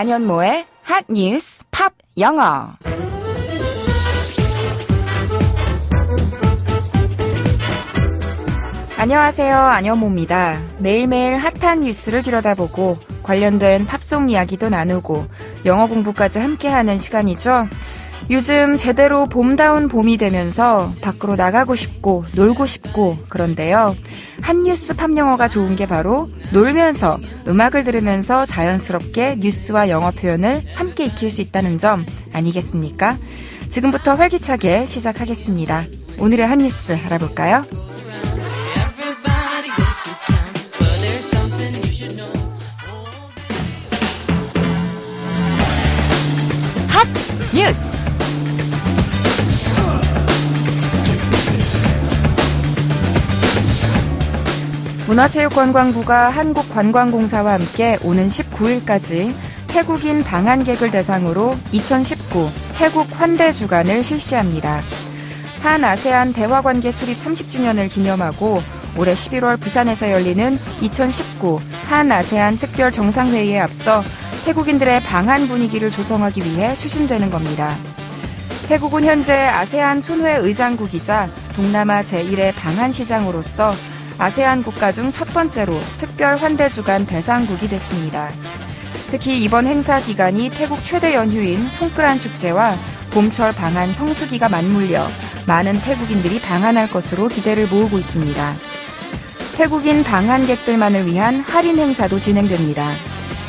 안현모의 핫 뉴스 팝 영어. 안녕하세요. 안현모입니다. 매일매일 핫한 뉴스를 들여다보고 관련된 팝송 이야기도 나누고 영어 공부까지 함께하는 시간이죠. 요즘 제대로 봄다운 봄이 되면서 밖으로 나가고 싶고 놀고 싶고 그런데요. 핫뉴스 팝영어가 좋은 게 바로 놀면서 음악을 들으면서 자연스럽게 뉴스와 영어 표현을 함께 익힐 수 있다는 점 아니겠습니까? 지금부터 활기차게 시작하겠습니다. 오늘의 핫뉴스 알아볼까요? 핫뉴스! 문화체육관광부가 한국관광공사와 함께 오는 19일까지 태국인 방한객을 대상으로 2019 태국 환대주간을 실시합니다. 한 아세안 대화관계 수립 30주년을 기념하고 올해 11월 부산에서 열리는 2019 한 아세안 특별 정상회의에 앞서 태국인들의 방한 분위기를 조성하기 위해 추진되는 겁니다. 태국은 현재 아세안 순회 의장국이자 동남아 제1의 방한시장으로서 아세안 국가 중 첫 번째로 특별 환대주간 대상국이 됐습니다. 특히 이번 행사 기간이 태국 최대 연휴인 송크란 축제와 봄철 방한 성수기가 맞물려 많은 태국인들이 방한할 것으로 기대를 모으고 있습니다. 태국인 방한객들만을 위한 할인 행사도 진행됩니다.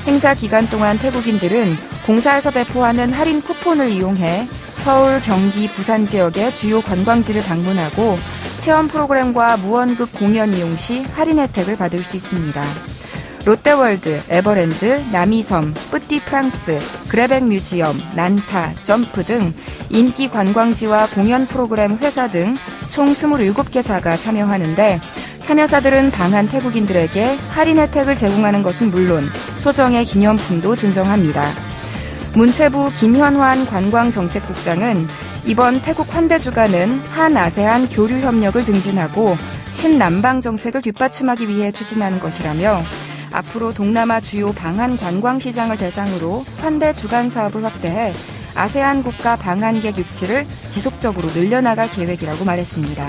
행사 기간 동안 태국인들은 공사에서 배포하는 할인 쿠폰을 이용해 서울, 경기, 부산 지역의 주요 관광지를 방문하고 체험 프로그램과 무원극 공연 이용 시 할인 혜택을 받을 수 있습니다. 롯데월드, 에버랜드, 남이섬, 뿌띠 프랑스, 그레백 뮤지엄, 난타, 점프 등 인기 관광지와 공연 프로그램 회사 등 총 27개사가 참여하는데 참여사들은 방한 태국인들에게 할인 혜택을 제공하는 것은 물론 소정의 기념품도 증정합니다. 문체부 김현환 관광정책국장은 이번 태국 환대주간은 한 아세안 교류 협력을 증진하고 신남방 정책을 뒷받침하기 위해 추진하는 것이라며 앞으로 동남아 주요 방한 관광시장을 대상으로 환대주간 사업을 확대해 아세안 국가 방한객 유치를 지속적으로 늘려나갈 계획이라고 말했습니다.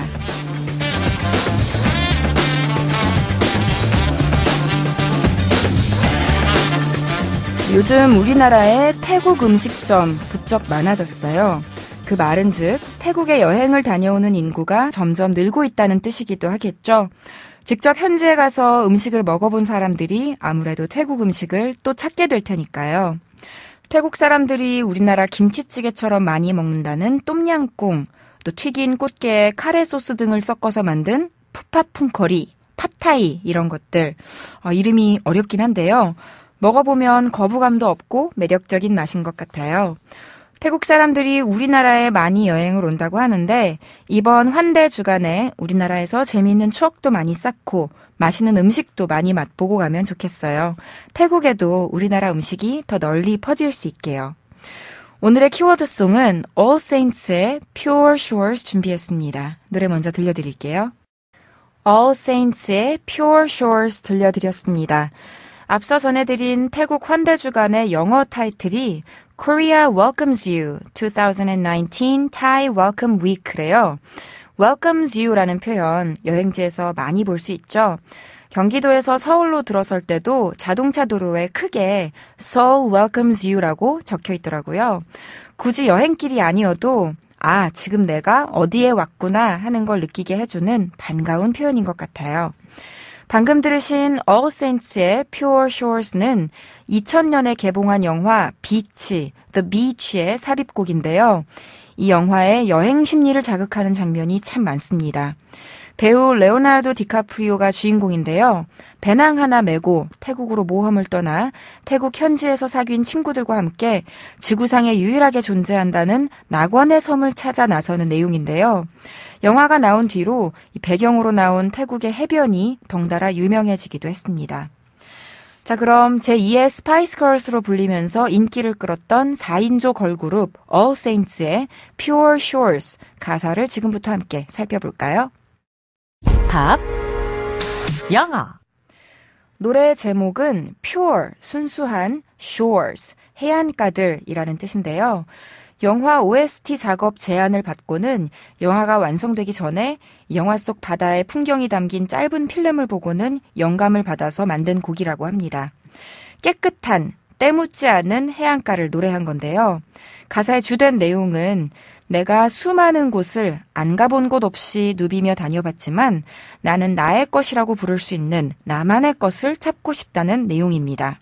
요즘 우리나라에 태국 음식점 부쩍 많아졌어요. 그 말은즉 태국에 여행을 다녀오는 인구가 점점 늘고 있다는 뜻이기도 하겠죠. 직접 현지에 가서 음식을 먹어본 사람들이 아무래도 태국 음식을 또 찾게 될 테니까요. 태국 사람들이 우리나라 김치찌개처럼 많이 먹는다는 똠양꿍, 또 튀긴 꽃게에 카레 소스 등을 섞어서 만든 푸파풍커리, 팟타이 이런 것들. 이름이 어렵긴 한데요. 먹어보면 거부감도 없고 매력적인 맛인 것 같아요. 태국 사람들이 우리나라에 많이 여행을 온다고 하는데 이번 환대 주간에 우리나라에서 재미있는 추억도 많이 쌓고 맛있는 음식도 많이 맛보고 가면 좋겠어요. 태국에도 우리나라 음식이 더 널리 퍼질 수 있게요. 오늘의 키워드송은 All Saints의 Pure Shores 준비했습니다. 노래 먼저 들려드릴게요. All Saints의 Pure Shores 들려드렸습니다. 앞서 전해드린 태국 환대주간의 영어 타이틀이 Korea Welcomes You 2019 Thai Welcome Week래요. Welcomes You라는 표현 여행지에서 많이 볼 수 있죠. 경기도에서 서울로 들어설 때도 자동차 도로에 크게 Seoul Welcomes You라고 적혀 있더라고요. 굳이 여행길이 아니어도 지금 내가 어디에 왔구나 하는 걸 느끼게 해주는 반가운 표현인 것 같아요. 방금 들으신 All Saints의 Pure Shores는 2000년에 개봉한 영화 비치, The Beach의 삽입곡인데요. 이 영화에 여행 심리를 자극하는 장면이 참 많습니다. 배우 레오나르도 디카프리오가 주인공인데요. 배낭 하나 메고 태국으로 모험을 떠나 태국 현지에서 사귄 친구들과 함께 지구상에 유일하게 존재한다는 낙원의 섬을 찾아 나서는 내용인데요. 영화가 나온 뒤로 이 배경으로 나온 태국의 해변이 덩달아 유명해지기도 했습니다. 자, 그럼 제2의 스파이스 걸스로 불리면서 인기를 끌었던 4인조 걸그룹 All Saints의 Pure Shores 가사를 지금부터 함께 살펴볼까요? 팝 영어 노래의 제목은 pure, 순수한, shores, 해안가들이라는 뜻인데요. 영화 OST 작업 제안을 받고는 영화가 완성되기 전에 영화 속 바다의 풍경이 담긴 짧은 필름을 보고는 영감을 받아서 만든 곡이라고 합니다. 깨끗한, 때묻지 않은 해안가를 노래한 건데요. 가사의 주된 내용은 내가 수많은 곳을 안 가본 곳 없이 누비며 다녀봤지만 나는 나의 것이라고 부를 수 있는 나만의 것을 찾고 싶다는 내용입니다.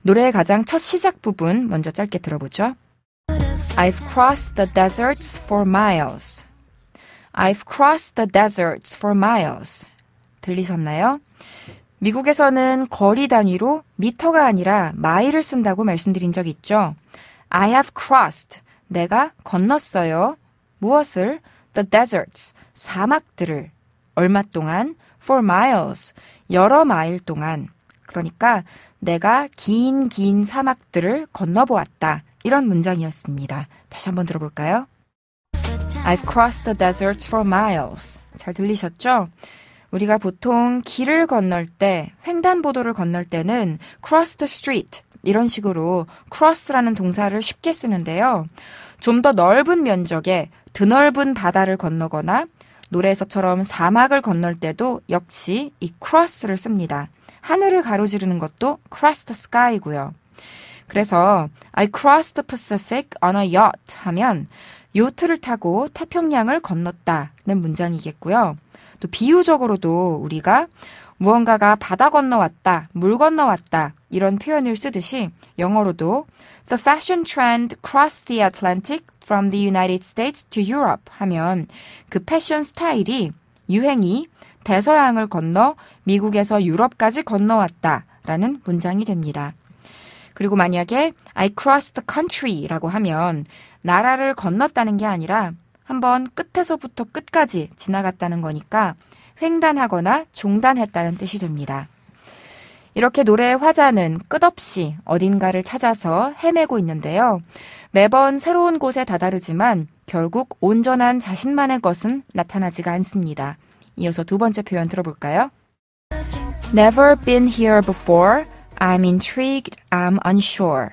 노래의 가장 첫 시작 부분 먼저 짧게 들어보죠. I've crossed the deserts for miles. I've crossed the deserts for miles. 들리셨나요? 미국에서는 거리 단위로 미터가 아니라 마일을 쓴다고 말씀드린 적 있죠. I have crossed. 내가 건넜어요. 무엇을? The deserts. 사막들을. 얼마 동안? For miles. 여러 마일 동안. 그러니까 내가 긴 사막들을 건너보았다. 이런 문장이었습니다. 다시 한번 들어볼까요? I've crossed the deserts for miles. 잘 들리셨죠? 우리가 보통 길을 건널 때, 횡단보도를 건널 때는 cross the street 이런 식으로 cross라는 동사를 쉽게 쓰는데요. 좀 더 넓은 면적의 드넓은 바다를 건너거나 노래에서처럼 사막을 건널 때도 역시 이 cross를 씁니다. 하늘을 가로지르는 것도 cross the sky고요. 그래서 I crossed the Pacific on a yacht 하면 요트를 타고 태평양을 건넜다는 문장이겠고요. 또 비유적으로도 우리가 무언가가 바다 건너왔다, 물 건너왔다 이런 표현을 쓰듯이 영어로도 The fashion trend crossed the Atlantic from the United States to Europe 하면 그 패션 스타일이, 유행이 대서양을 건너 미국에서 유럽까지 건너왔다라는 문장이 됩니다. 그리고 만약에 I crossed the country라고 하면 나라를 건넜다는 게 아니라 한번 끝에서부터 끝까지 지나갔다는 거니까 횡단하거나 종단했다는 뜻이 됩니다. 이렇게 노래의 화자는 끝없이 어딘가를 찾아서 헤매고 있는데요. 매번 새로운 곳에 다다르지만 결국 온전한 자신만의 것은 나타나지가 않습니다. 이어서 두 번째 표현 들어볼까요? Never been here before. I'm intrigued. I'm unsure.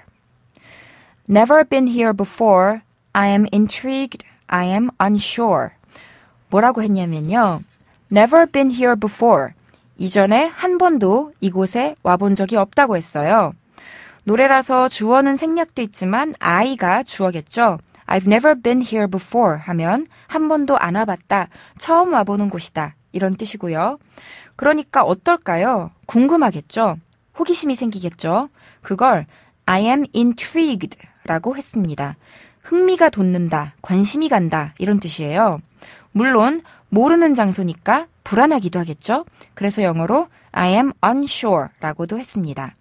Never been here before. I am intrigued. I am unsure. 뭐라고 했냐면요. Never been here before. 이전에 한 번도 이곳에 와본 적이 없다고 했어요. 노래라서 주어는 생략돼 있지만 I가 주어겠죠. I've never been here before 하면 한 번도 안 와봤다. 처음 와보는 곳이다. 이런 뜻이고요. 그러니까 어떨까요? 궁금하겠죠? 호기심이 생기겠죠? 그걸 I am intrigued 라고 했습니다. 흥미가 돋는다, 관심이 간다 이런 뜻이에요. 물론 모르는 장소니까 불안하기도 하겠죠. 그래서 영어로 I am unsure 라고도 했습니다.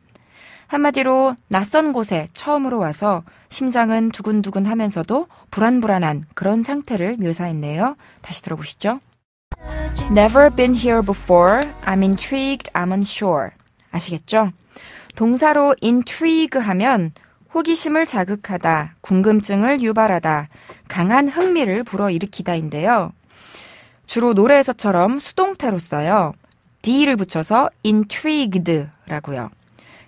한마디로 낯선 곳에 처음으로 와서 심장은 두근두근 하면서도 불안불안한 그런 상태를 묘사했네요. 다시 들어보시죠. Never been here before. I'm intrigued. I'm unsure. 아시겠죠? 동사로 intrigue 하면 호기심을 자극하다, 궁금증을 유발하다, 강한 흥미를 불어일으키다인데요. 주로 노래에서처럼 수동태로 써요. D를 붙여서 intrigued라고요.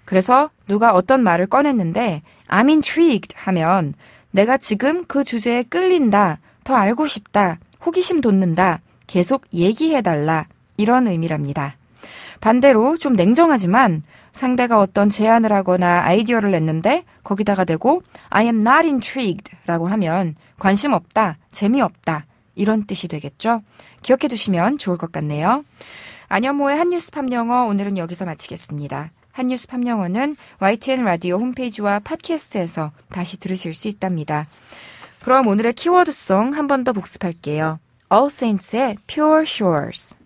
그래서 누가 어떤 말을 꺼냈는데 I'm intrigued 하면 내가 지금 그 주제에 끌린다, 더 알고 싶다, 호기심 돋는다, 계속 얘기해달라 이런 의미랍니다. 반대로 좀 냉정하지만 상대가 어떤 제안을 하거나 아이디어를 냈는데 거기다가 대고 I am not intrigued 라고 하면 관심 없다, 재미없다 이런 뜻이 되겠죠. 기억해 두시면 좋을 것 같네요. 안현모의 한뉴스 팝영어 오늘은 여기서 마치겠습니다. 한뉴스 팝영어는 YTN 라디오 홈페이지와 팟캐스트에서 다시 들으실 수 있답니다. 그럼 오늘의 키워드송 한 번 더 복습할게요. All Saints의 Pure Shores.